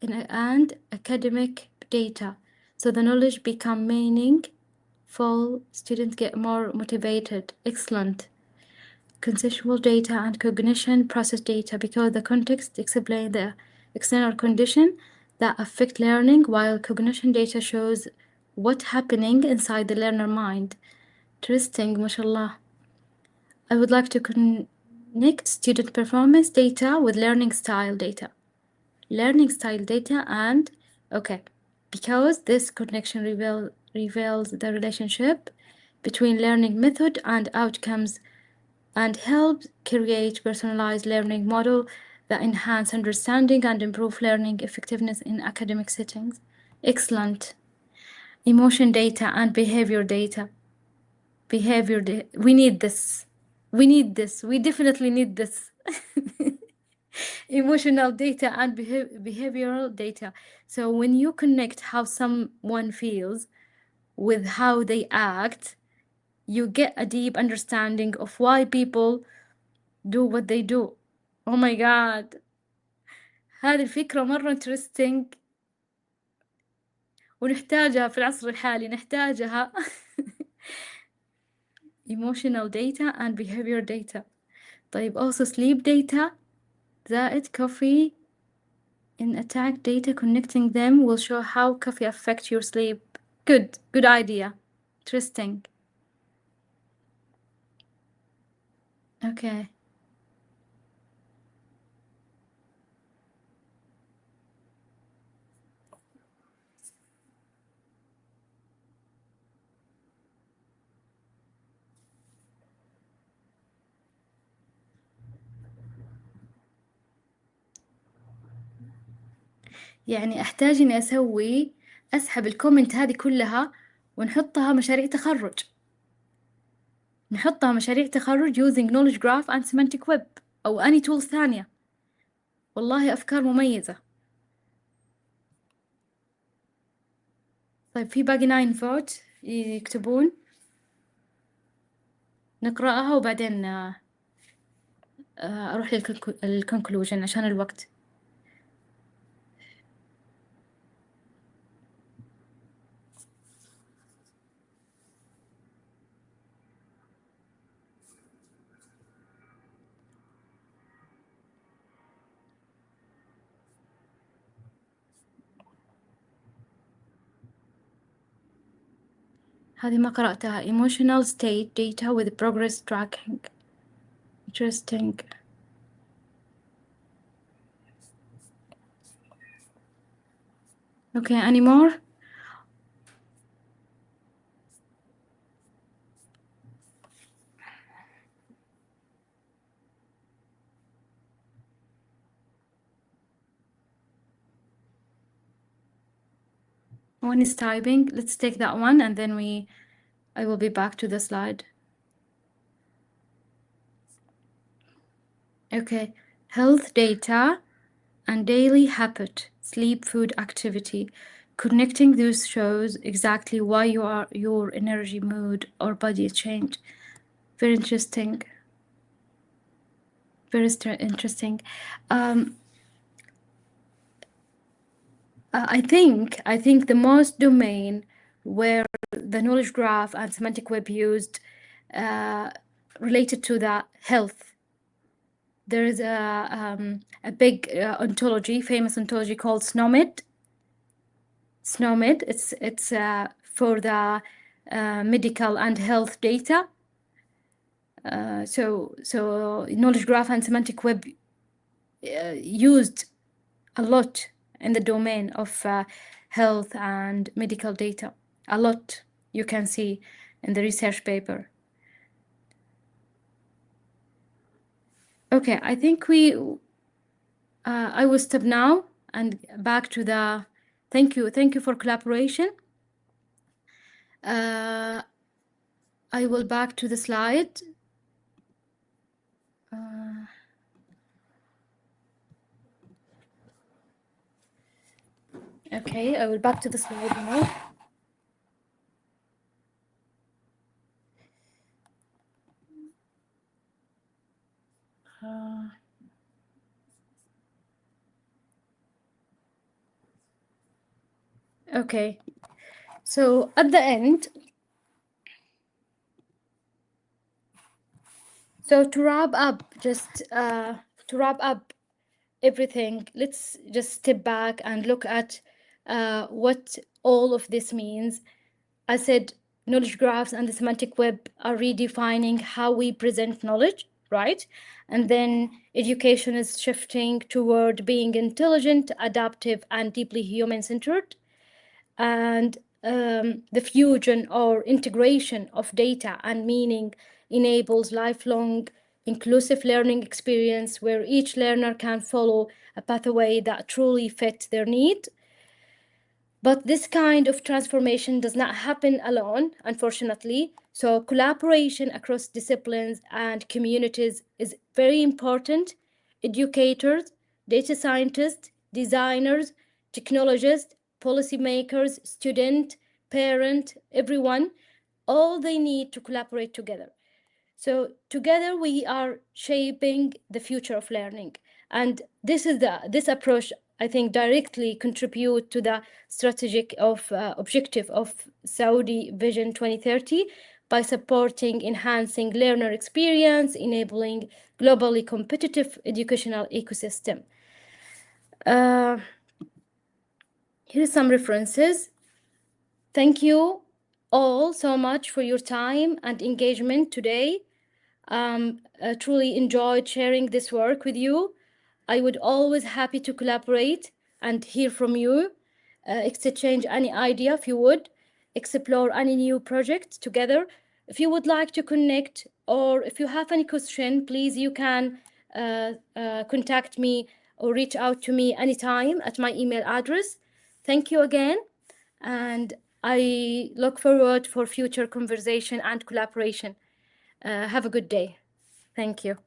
and academic data. So the knowledge become meaningful. Students get more motivated. Excellent. Conceptual data and cognition process data because the context explains the external condition that affect learning, while cognition data shows what's happening inside the learner mind. Interesting, mashallah. I would like to connect student performance data with learning style data. Learning style data and Okay, because this connection reveals the relationship between learning method and outcomes and helps create personalized learning model that enhance understanding and improve learning effectiveness in academic settings. Excellent. Emotion data and behavior data. We need this. We need this. We definitely need this. Emotional data and behavioral data. So when you connect how someone feels with how they act, you get a deep understanding of why people do what they do. Oh my god. هذه الفكرة مرة interesting ونحتاجها في العصر الحالي نحتاجها. Emotional data and behavior data. طيب also sleep data زائد coffee in attack data, connecting them will show how coffee affects your sleep. Good idea. Interesting. Okay. يعني أحتاج إني أسحب الكومنت هذه كلها ونحطها مشاريع تخرج. نحطها مشاريع تخرج using knowledge graph and semantic web أو any tools ثانية. والله أفكار مميزة. طيب في باقي 9 vote يكتبون نقرأها وبعدين أروح للكونكلوجن عشان الوقت. هذه ما قرأتها. Emotional state data with progress tracking. Interesting. Okay, any more? One is typing. Let's take that one and then I will be back to the slide. Okay, health data and daily habit, sleep, food, activity. Connecting those shows exactly why your energy, mood, or body change. Very interesting. Very interesting. I think the most domain where the knowledge graph and semantic web used related to the health. There is a big ontology, famous ontology called SNOMED. SNOMED. It's for the medical and health data. So knowledge graph and semantic web used a lot in the domain of health and medical data. A lot you can see in the research paper. Okay, I think I will stop now and back to the. Thank you for collaboration. I will back to the slide. Okay, I will back to the slide now. Okay, so at the end, so to wrap up, everything, let's just step back and look at what all of this means. I said knowledge graphs and the semantic web are redefining how we present knowledge. right? And then education is shifting toward being intelligent, adaptive, and deeply human-centered. And the fusion or integration of data and meaning enables lifelong inclusive learning experience where each learner can follow a pathway that truly fits their need. But this kind of transformation does not happen alone, unfortunately. So collaboration across disciplines and communities is very important. Educators, data scientists, designers, technologists, policymakers, student, parent, everyone, all they need to collaborate together. So together we are shaping the future of learning. And this approach, I think, directly contribute to the strategic objective of Saudi Vision 2030 by supporting enhancing learner experience, enabling globally competitive educational ecosystem. Here's some references. Thank you all so much for your time and engagement today. Truly enjoyed sharing this work with you. I would always happy to collaborate and hear from you, exchange any idea if you would, explore any new project together. If you would like to connect or if you have any question, please you can contact me or reach out to me anytime at my email address. Thank you again, and I look forward for future conversation and collaboration. Have a good day. Thank you.